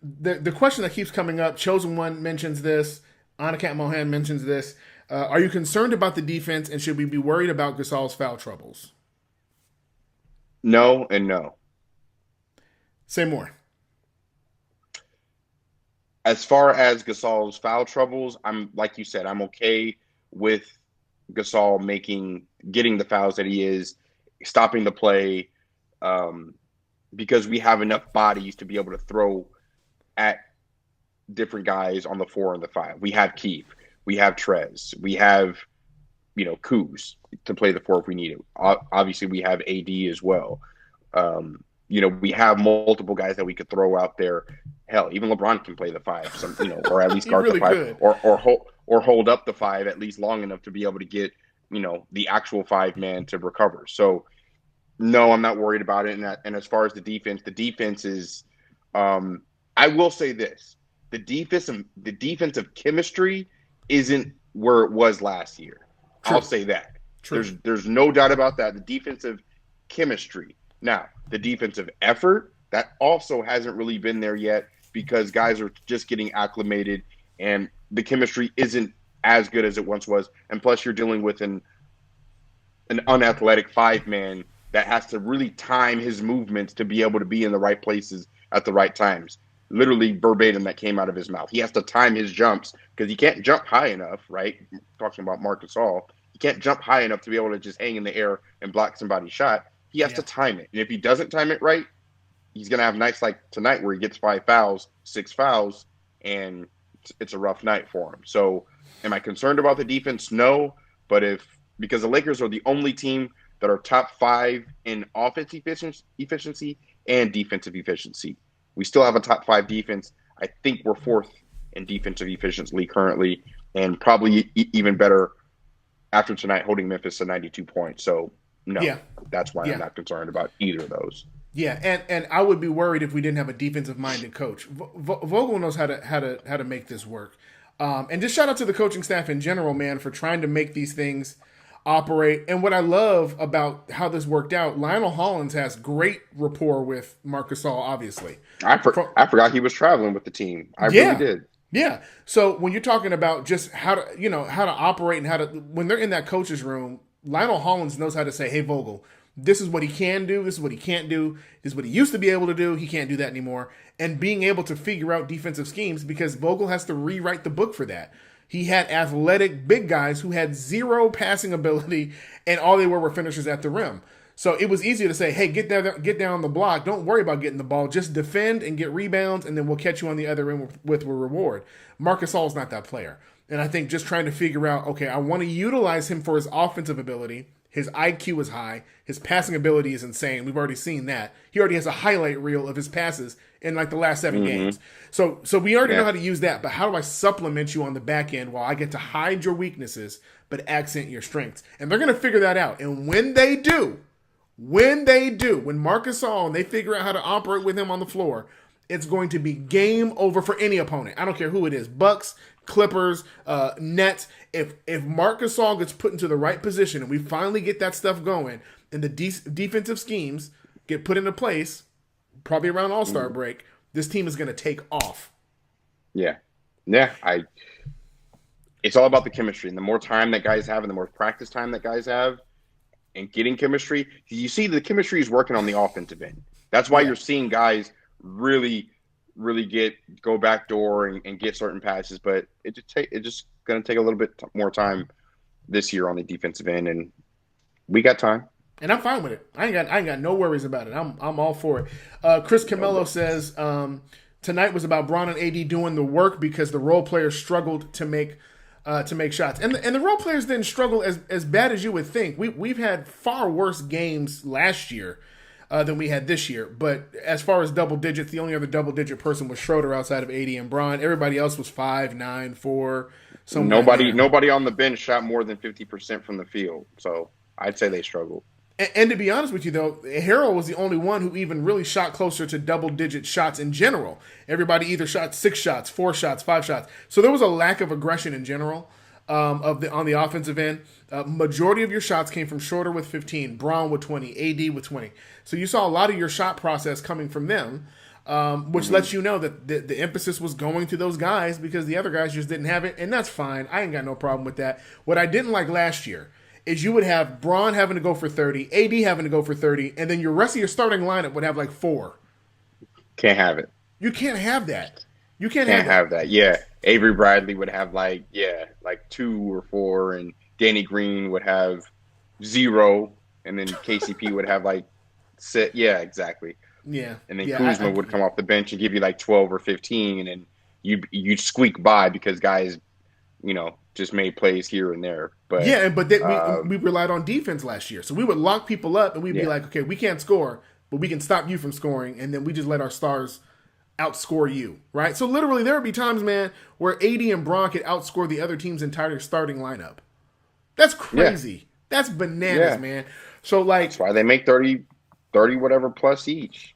the question that keeps coming up, Chosen One mentions this, Anakat Mohan mentions this. Are you concerned about the defense, and should we be worried about Gasol's foul troubles? No and no. Say more. As far as Gasol's foul troubles, like you said, I'm okay with Gasol getting the fouls that he is, stopping the play, because we have enough bodies to be able to throw at different guys on the 4 and the 5. We have Keith. We have Trez. We have, Kuz to play the 4 if we need it. Obviously, we have AD as well. We have multiple guys that we could throw out there. Hell, even LeBron can play the 5, or at least guard really the 5, or hold up the 5 at least long enough to be able to get, the actual 5-man to recover. So, no, I'm not worried about it. And as far as the defense is, I will say this: the defensive chemistry isn't where it was last year. True. I'll say that. True. There's no doubt about that. The defensive chemistry. Now, the defensive effort, that also hasn't really been there yet because guys are just getting acclimated and the chemistry isn't as good as it once was. And plus you're dealing with an unathletic 5-man that has to really time his movements to be able to be in the right places at the right times. Literally verbatim that came out of his mouth. He has to time his jumps because he can't jump high enough, right? Talking about Marc Gasol. He can't jump high enough to be able to just hang in the air and block somebody's shot. He has to time it. And if he doesn't time it right, he's going to have nights like tonight where he gets 5 fouls, 6 fouls, and it's a rough night for him. So am I concerned about the defense? No. But because the Lakers are the only team that are top 5 in offensive efficiency and defensive efficiency. We still have a top 5 defense. I think we're 4th in defensive efficiency currently, and probably even better after tonight holding Memphis to 92 points. So, no, that's why I'm not concerned about either of those. Yeah, and I would be worried if we didn't have a defensive-minded coach. Vogel knows how to make this work. And just shout out to the coaching staff in general, man, for trying to make these things operate. And what I love about how this worked out, Lionel Hollins has great rapport with Marc Gasol, obviously. I forgot he was traveling with the team. I Yeah. really did. Yeah. So when you're talking about just how to operate and when they're in that coach's room, Lionel Hollins knows how to say, "Hey Vogel, this is what he can do. This is what he can't do. This is what he used to be able to do. He can't do that anymore." And being able to figure out defensive schemes, because Vogel has to rewrite the book for that. He had athletic big guys who had zero passing ability, and all they were finishers at the rim. So it was easier to say, "Hey, get down the block. Don't worry about getting the ball. Just defend and get rebounds, and then we'll catch you on the other end with a reward." Marc Gasol is not that player. And I think just trying to figure out, okay, I want to utilize him for his offensive ability. His IQ is high. His passing ability is insane. We've already seen that. He already has a highlight reel of his passes in like the last 7 games. So we already know how to use that. But how do I supplement you on the back end while I get to hide your weaknesses but accent your strengths? And they're going to figure that out. And when Marc Gasol and they figure out how to operate with him on the floor, it's going to be game over for any opponent. I don't care who it is. Bucks, Clippers, Nets. If Marc Gasol gets put into the right position and we finally get that stuff going and the defensive schemes get put into place, probably around All-Star break, this team is going to take off. Yeah. It's all about the chemistry. And the more time that guys have and the more practice time that guys have and getting chemistry, you see the chemistry is working on the offensive end. That's why you're seeing guys really go back door and get certain passes, but it's just going to take a little bit more time this year on the defensive end, and we got time. And I'm fine with it. I ain't got no worries about it. I'm all for it. Chris Camello says tonight was about Bron and AD doing the work because the role players struggled to make shots, and the role players didn't struggle as bad as you would think. We've had far worse games last year than we had this year. But as far as double digits, the only other double digit person was Schroeder outside of AD and Bron. Everybody else was 5, 9, 4. Nobody on the bench shot more than 50% from the field. So I'd say they struggled. And to be honest with you, though, Harrell was the only one who even really shot closer to double-digit shots in general. Everybody either shot 6 shots, 4 shots, 5 shots. So there was a lack of aggression in general on the offensive end. Majority of your shots came from Schroeder with 15, Braun with 20, AD with 20. So you saw a lot of your shot process coming from them, which lets you know that the emphasis was going to those guys because the other guys just didn't have it, and that's fine. I ain't got no problem with that. What I didn't like last year is you would have Braun having to go for 30, AD having to go for 30, and then your rest of your starting lineup would have like 4. Can't have it. You can't have that. You can't have that. Yeah. Avery Bradley would have like 2 or 4, and Danny Green would have 0, and then KCP would have like 6. Yeah, exactly. Yeah. And then Kuzma would come off the bench and give you like 12 or 15, and then you'd squeak by because guys, just made plays here and there. But we relied on defense last year. So we would lock people up and we'd be like, okay, we can't score, but we can stop you from scoring, and then we just let our stars outscore you, right? So literally there would be times, man, where AD and Bron could outscore the other team's entire starting lineup. That's crazy. Yeah. That's bananas, man. So that's why they make 30 whatever plus each.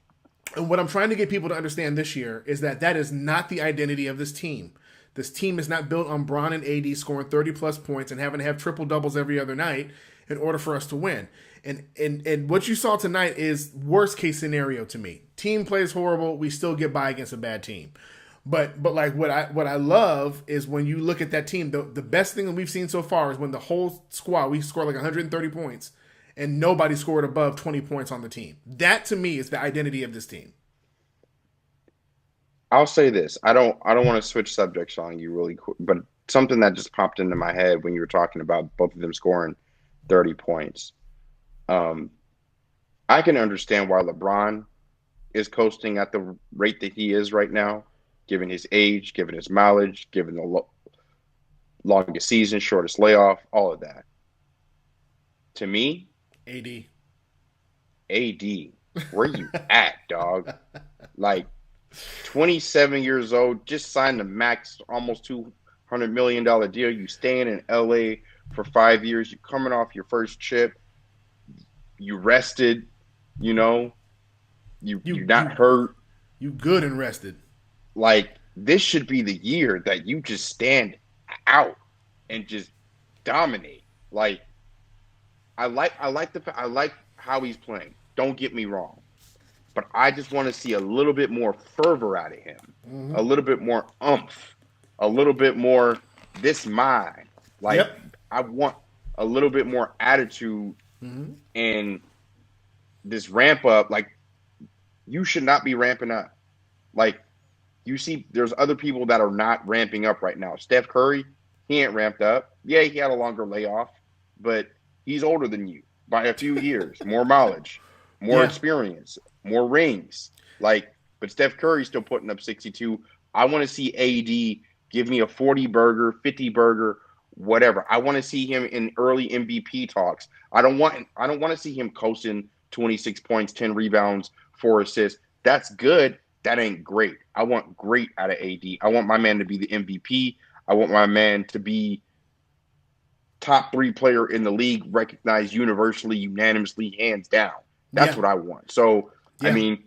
And what I'm trying to get people to understand this year is that is not the identity of this team. This team is not built on Bron and AD scoring 30-plus points and having to have triple-doubles every other night in order for us to win. And what you saw tonight is worst-case scenario to me. Team plays horrible. We still get by against a bad team. But like what I love is when you look at that team, the best thing that we've seen so far is when the whole squad, we scored like 130 points, and nobody scored above 20 points on the team. That, to me, is the identity of this team. I'll say this. I don't want to switch subjects on you really quick, but something that just popped into my head when you were talking about both of them scoring 30 points. I can understand why LeBron is coasting at the rate that he is right now, given his age, given his mileage, given the longest season, shortest layoff, all of that. To me, AD, where you at, dog? Like, 27 years old, just signed a max, almost $200 million deal. You staying in LA for 5 years. You're coming off your first chip. You rested, you're not hurt. You good and rested. Like, this should be the year that you just stand out and just dominate. Like I like how he's playing. Don't get me wrong, but I just want to see a little bit more fervor out of him, a little bit more umph, a little bit more this mine. Like Yep. I want a little bit more attitude and this ramp up. Like you should not be ramping up. Like you see, there's other people that are not ramping up right now. Steph Curry, he ain't ramped up. Yeah, he had a longer layoff, but he's older than you by a few years, more knowledge, more experience, more rings. Like, but Steph Curry's still putting up 62. I want to see AD give me a 40 burger, 50 burger, whatever. I want to see him in early MVP talks. I don't want to see him coasting 26 points, 10 rebounds, 4 assists. That's good. That ain't great. I want great out of AD. I want my man to be the MVP. I want my man to be top 3 player in the league, recognized universally, unanimously, hands down. That's what I want. So, I mean,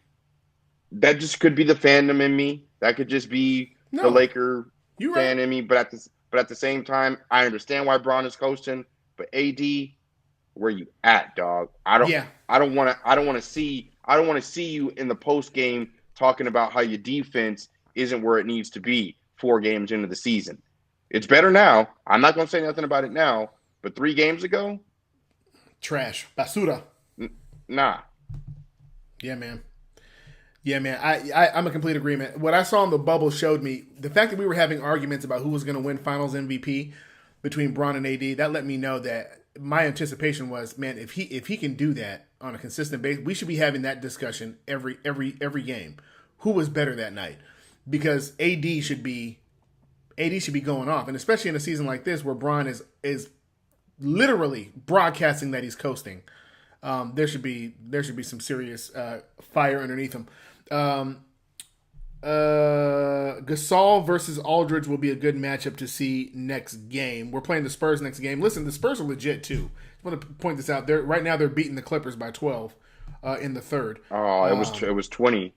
that just could be the fandom in me. That could just be the Laker fan in me. But at the same time, I understand why Bron is coasting. But AD, where you at, dog? I don't want to see you in the post game talking about how your defense isn't where it needs to be 4 games into the season. It's better now. I'm not going to say nothing about it now, but 3 games ago, trash, basura. Nah. Yeah, man. I'm a complete agreement. What I saw in the bubble showed me the fact that we were having arguments about who was going to win Finals MVP between Bron and AD. That let me know that my anticipation was, man, if he can do that on a consistent basis, we should be having that discussion every game. Who was better that night? Because AD should be going off, and especially in a season like this where Bron is literally broadcasting that he's coasting. There should be some serious fire underneath him. Gasol versus Aldridge will be a good matchup to see next game. We're playing the Spurs next game. Listen, the Spurs are legit too. I want to point this out. Right now they're beating the Clippers by 12 in the third. Oh, it was 20.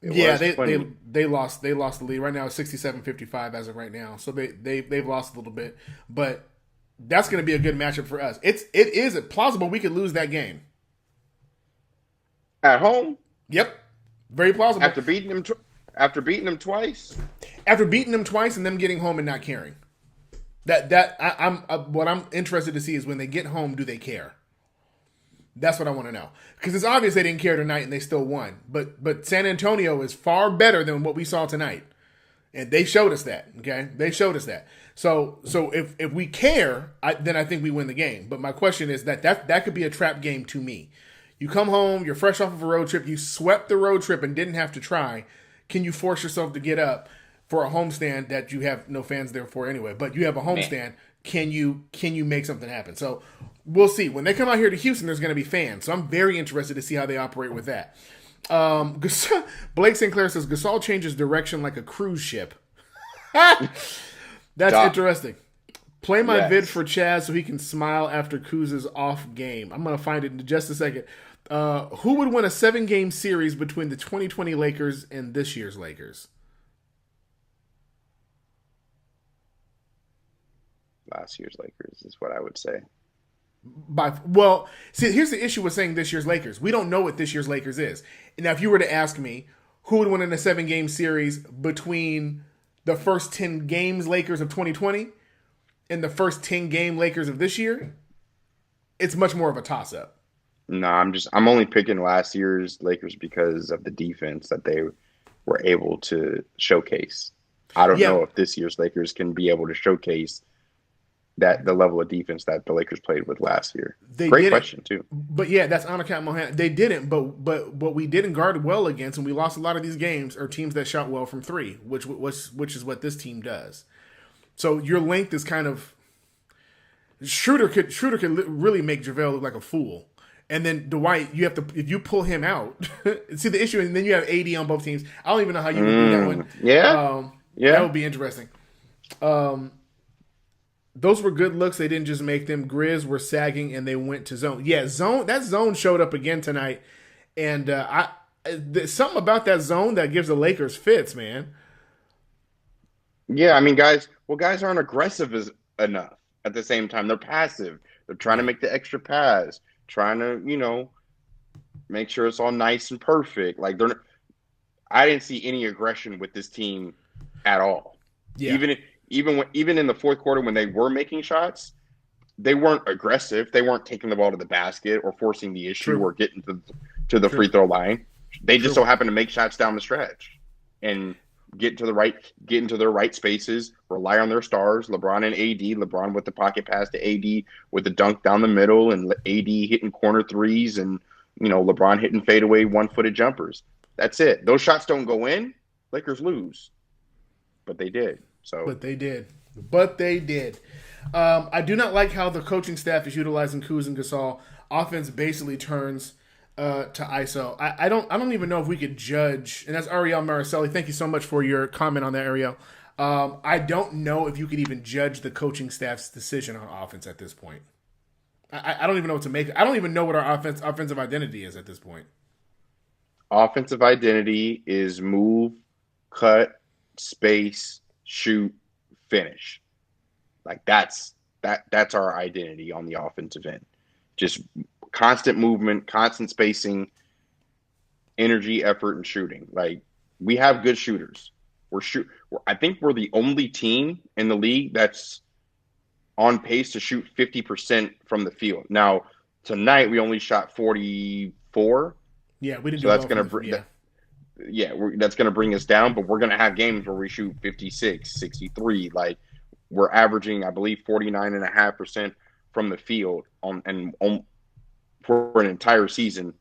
They lost the lead. Right now it's 67-55 as of right now. So they've lost a little bit, but that's going to be a good matchup for us. It is plausible we could lose that game at home. Yep, very plausible. After beating them twice. After beating them twice and them getting home and not caring. What I'm interested to see is when they get home, do they care? That's what I want to know. Because it's obvious they didn't care tonight and they still won. But San Antonio is far better than what we saw tonight. And they showed us that. Okay? They showed us that. So if we care, then I think we win the game. But my question is that could be a trap game to me. You come home, you're fresh off of a road trip, you swept the road trip and didn't have to try. Can you force yourself to get up for a homestand that you have no fans there for anyway? But you have a homestand. Can you make something happen? So we'll see. When they come out here to Houston, there's going to be fans. So I'm very interested to see how they operate with that. Blake Sinclair says Gasol changes direction like a cruise ship. That's interesting. Play my vid for Chaz so he can smile after Kuz's off game. I'm going to find it in just a second. Who would win a 7-game series between the 2020 Lakers and this year's Lakers? Last year's Lakers is what I would say. See, here's the issue with saying this year's Lakers. We don't know what this year's Lakers is. Now, if you were to ask me who would win in a 7-game series between the first 10 games Lakers of 2020 and the first 10-game Lakers of this year, it's much more of a toss-up. No, I'm only picking last year's Lakers because of the defense that they were able to showcase. I don't know if this year's Lakers can be able to showcase the level of defense that the Lakers played with last year. Great question too. But yeah, that's on account of Mohan. They didn't, but what we didn't guard well against, and we lost a lot of these games, are teams that shot well from 3, which is what this team does. So your length is kind of Schroeder could really make JaVale look like a fool. And then Dwight, you have to, if you pull him out, see the issue, and then you have AD on both teams. I don't even know how you would do that one. That would be interesting. Those were good looks. They didn't just make them. Grizz were sagging, and they went to zone. Yeah, that zone showed up again tonight, and there's something about that zone that gives the Lakers fits, man. Yeah, I mean, guys aren't aggressive enough at the same time. They're passive. They're trying to Yeah. make the extra pass, trying to, make sure it's all nice and perfect. Like I didn't see any aggression with this team at all. Yeah. Even if, even in the fourth quarter when they were making shots, they weren't aggressive. They weren't taking the ball to the basket or forcing the issue True. or getting to the free True. throw line. They just True. so happen to make shots down the stretch and get into their right spaces, rely on their stars, LeBron and AD, LeBron with the pocket pass to AD with the dunk down the middle and AD hitting corner threes and LeBron hitting fadeaway one-footed jumpers. That's it. Those shots don't go in, Lakers lose. But they did. So But they did. But they did. I do not like how the coaching staff is utilizing Kuz and Gasol. Offense basically turns to ISO. I don't even know if we could judge. And that's Ariel Maricelli. Thank you so much for your comment on that, Ariel. I don't know if you could even judge the coaching staff's decision on offense at this point. I don't even know what to make. I don't even know what our offensive identity is at this point. offensive identity is move, cut, space, shoot, finish. Like that's our identity on the offensive end. Just constant movement, constant spacing, energy, effort, and shooting. Like we have good shooters. I think we're the only team in the league that's on pace to shoot 50% from the field. Now tonight we only shot 44, Yeah, we didn't so do that's well gonna from the bring that's gonna bring us down. But we're gonna have games where we shoot 56, 63. Like we're averaging, I believe, 49.5% from the field for an entire season.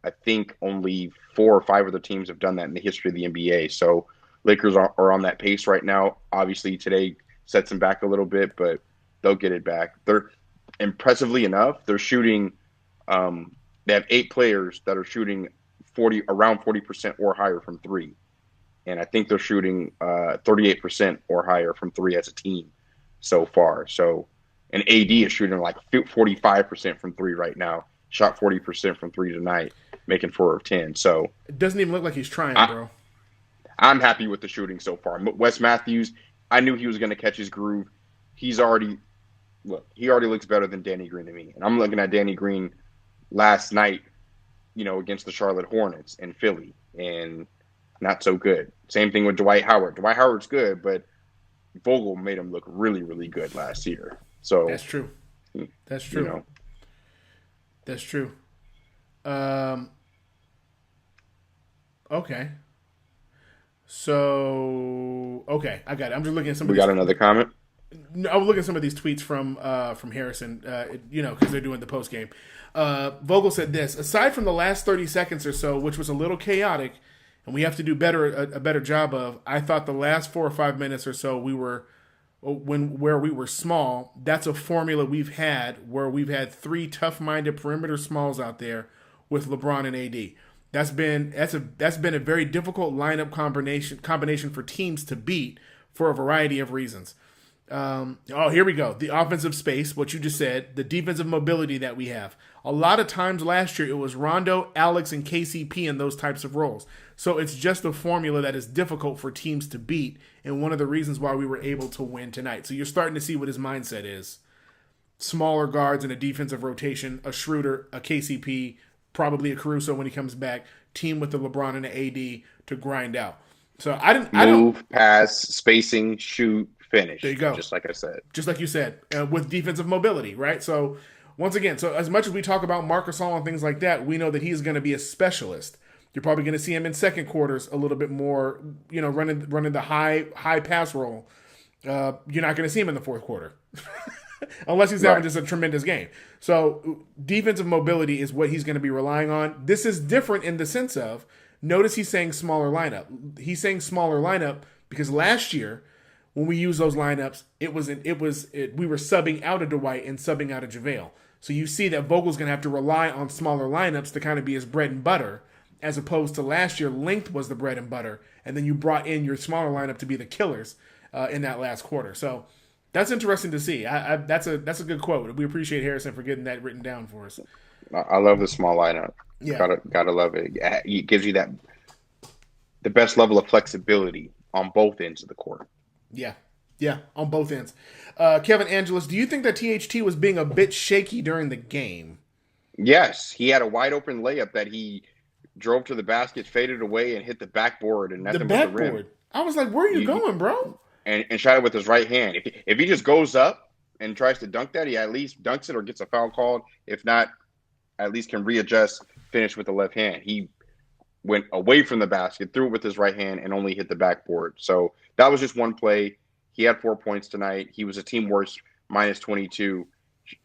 I think only 4 or 5 other teams have done that in the history of the NBA. So Lakers are on that pace right now. Obviously, today sets them back a little bit, but they'll get it back. They're impressively enough. They're shooting. They have 8 players that are shooting around 40% or higher from three, and I think they're shooting 38% or higher from three as a team so far. So, and AD is shooting like 45% from three right now. Shot 40% from three tonight, making 4 of 10. So It doesn't even look like he's trying, I, bro. I'm happy with the shooting so far. Wes Matthews, I knew he was going to catch his groove. He's already he already looks better than Danny Green to me. And I'm looking at Danny Green last night, against the Charlotte Hornets in Philly, and not so good. Same thing with Dwight Howard. Dwight Howard's good, but Vogel made him look really, really good last year. So, That's true. That's you true. know, That's true. Um, okay. So okay, I got it. I'm just looking at some of we these. got another comment. No, I was looking at some of these tweets from Harrison. Because they're doing the post game. Vogel said this: aside from the last 30 seconds or so, which was a little chaotic, and we have to do a better job of. I thought the last 4 or 5 minutes or so we were where we were small. That's a formula we've had where we've had 3 tough-minded perimeter smalls out there with LeBron and AD. That's been a very difficult lineup combination for teams to beat for a variety of reasons. Here we go. The offensive space, what you just said, the defensive mobility that we have. A lot of times last year, it was Rondo, Alex, and KCP in those types of roles. So it's just a formula that is difficult for teams to beat, and one of the reasons why we were able to win tonight. So you're starting to see what his mindset is. Smaller guards in a defensive rotation, a Schroeder, a KCP, probably a Caruso when he comes back, team with the LeBron and the AD to grind out. So I don't. Move, pass, spacing, shoot, finish. There you go. Just like I said. Just like you said, with defensive mobility, right? So once again, so as much as we talk about Marc Gasol and things like that, we know that he's going to be a specialist. You're probably going to see him in second quarters a little bit more, running the high pass roll. You're not going to see him in the fourth quarter. Unless he's having just a tremendous game. So defensive mobility is what he's going to be relying on. This is different in the sense of, notice he's saying smaller lineup. He's saying smaller lineup because last year when we used those lineups, we were subbing out of Dwight and subbing out of JaVale. So you see that Vogel's going to have to rely on smaller lineups to kind of be his bread and butter, as opposed to last year, length was the bread and butter, and then you brought in your smaller lineup to be the killers in that last quarter. So that's interesting to see. That's a good quote. We appreciate Harrison for getting that written down for us. I love the small lineup. Yeah, Gotta love it. It gives you the best level of flexibility on both ends of the court. Yeah. Yeah, on both ends. Kevin Angelis, do you think that THT was being a bit shaky during the game? Yes, he had a wide open layup that he drove to the basket, faded away, and hit the backboard and The nothing but the rim. backboard. I was like, where are you You, going, bro? and shot it with his right hand. If he just goes up and tries to dunk that, he at least dunks it or gets a foul called. If not, at least can readjust, finish with the left hand. He went away from the basket, threw it with his right hand, and only hit the backboard. So that was just one play. He had 4 points tonight. He was a team worst, minus 22.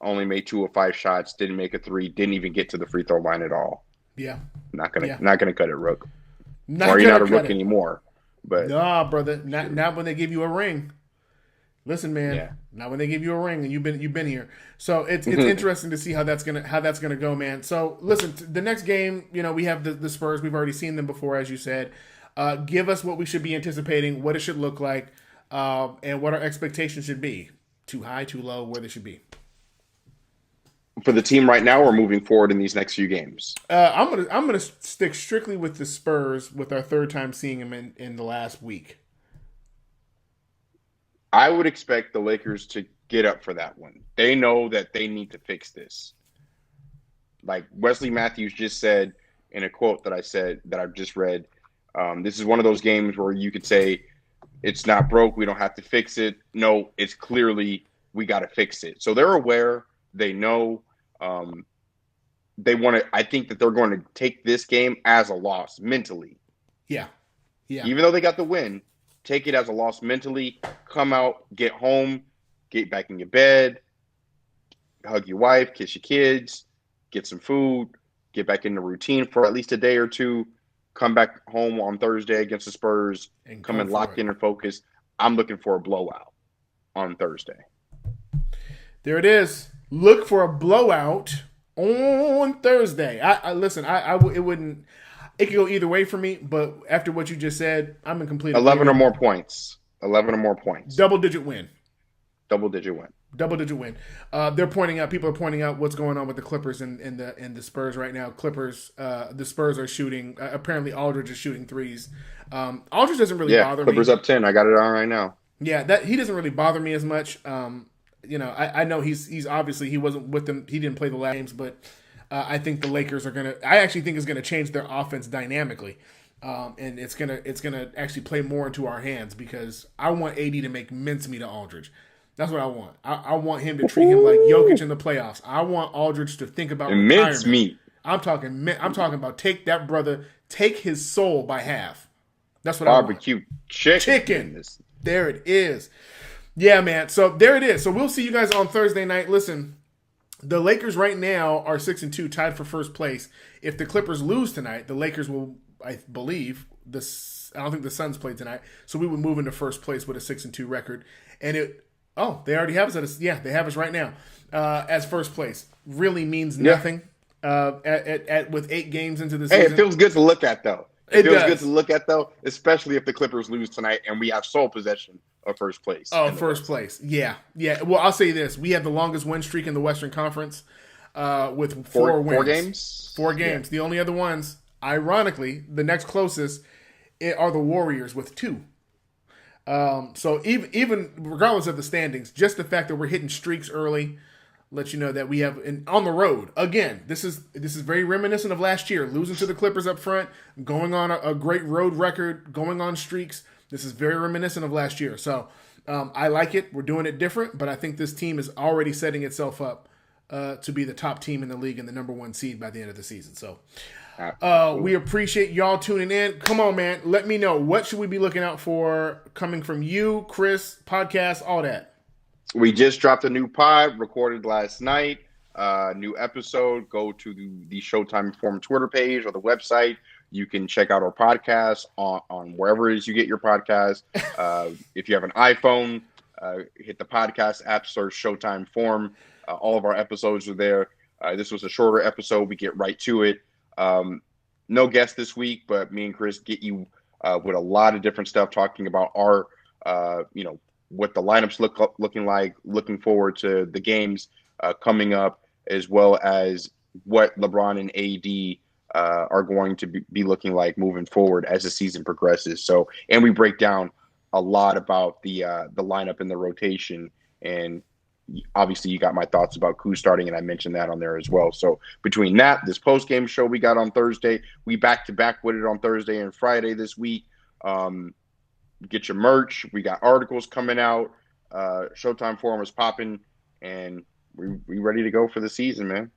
Only made 2 of 5 shots. Didn't make a 3. Didn't even get to the free throw line at all. Yeah. Not gonna cut it, Rook. Not Or you're not a gonna Rook cut it. anymore. But Nah, brother. Not when they give you a ring. Listen, man. Yeah. Not when they give you a ring and you've been here. So it's interesting to see how that's gonna go, man. So listen, the next game, we have the Spurs. We've already seen them before, as you said. Give us what we should be anticipating, what it should look like, and what our expectations should be. Too high, too low, where they should be. for the team right now, or moving forward in these next few games? I'm gonna stick strictly with the Spurs with our third time seeing them in the last week. I would expect the Lakers to get up for that one. They know that they need to fix this. Like Wesley Matthews just said in a quote that I've just read, this is one of those games where you could say it's not broke, we don't have to fix it. No, it's clearly we got to fix it. So they're aware, they know, they want to. I think that they're going to take this game as a loss mentally. Yeah. Even though they got the win, take it as a loss mentally. Come out, get home, get back in your bed, hug your wife, kiss your kids, get some food, get back in the routine for at least a day or two. Come back home on Thursday against the Spurs, and come in locked in and focused. I'm looking for a blowout on Thursday. There it is. Look for a blowout on Thursday. I listen. It wouldn't. It could go either way for me, but after what you just said, I'm in complete 11 or more points. 11 or more points. Double-digit win. Double-digit win. Double-digit win. People are pointing out what's going on with the Clippers and the Spurs right now. The Spurs are shooting. Apparently, Aldridge is shooting threes. Aldridge doesn't really bother me. Clippers up 10. I got it on right now. Yeah, that he doesn't really bother me as much. I know he wasn't with them. He didn't play the last games, but I think the Lakers are gonna. I actually think it's gonna change their offense dynamically, and it's gonna actually play more into our hands because I want AD to make mincemeat of Aldridge. That's what I want. I want him to treat him like Jokic in the playoffs. I want Aldridge to think about retirement. Mincemeat. I'm talking about take his soul by half. That's what I want. Barbecue chicken. There it is. Yeah, man. So there it is. So we'll see you guys on Thursday night. Listen, the Lakers right now are 6-2, tied for first place. If the Clippers lose tonight, the Lakers will, I believe, I don't think the Suns played tonight, so we would move into first place with a 6-2 record. And they already have us they have us right now as first place. Really means nothing with 8 games into the season. Hey, it feels good to look at though. It feels does. good to look at though, especially if the Clippers lose tonight and we have sole possession of first place. Oh, first place. Yeah. Well, I'll say this: we have the longest win streak in the Western Conference with 4 wins. 4 games. 4 games. Yeah. The only other ones, ironically, the next closest are the Warriors with 2. So even regardless of the standings, just the fact that we're hitting streaks early lets you know that we have on the road again. This is very reminiscent of last year, losing to the Clippers up front, going on a great road record, going on streaks. This is very reminiscent of last year. So I like it. We're doing it different, but I think this team is already setting itself up to be the top team in the league and the number 1 seed by the end of the season. So we appreciate y'all tuning in. Come on, man. Let me know. What should we be looking out for coming from you, Chris, podcast, all that? We just dropped a new pod, recorded last night. New episode. Go to the Showtime Informed Twitter page or the website. You can check out our podcast on wherever it is you get your podcast. If you have an iPhone, hit the podcast app, search Showtime Form. All of our episodes are there. This was a shorter episode. We get right to it. No guest this week, but me and Chris get you with a lot of different stuff, talking about our, what the lineups looking like, looking forward to the games coming up, as well as what LeBron and AD are going to be looking like moving forward as the season progresses. So, and we break down a lot about the lineup and the rotation. And obviously, you got my thoughts about Kuz starting, and I mentioned that on there as well. So between that, this post game show we got on Thursday, we back to back with it on Thursday and Friday this week. Get your merch. We got articles coming out. Showtime Forum is popping, and we ready to go for the season, man.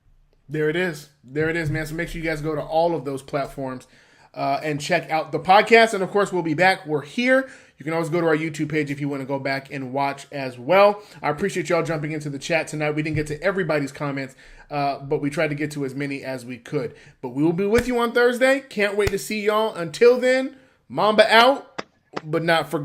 There it is, man. So make sure you guys go to all of those platforms and check out the podcast. And of course, we'll be back. We're here. You can always go to our YouTube page if you want to go back and watch as well. I appreciate y'all jumping into the chat tonight. We didn't get to everybody's comments, but we tried to get to as many as we could. But we will be with you on Thursday. Can't wait to see y'all. Until then, Mamba out, but not forgotten.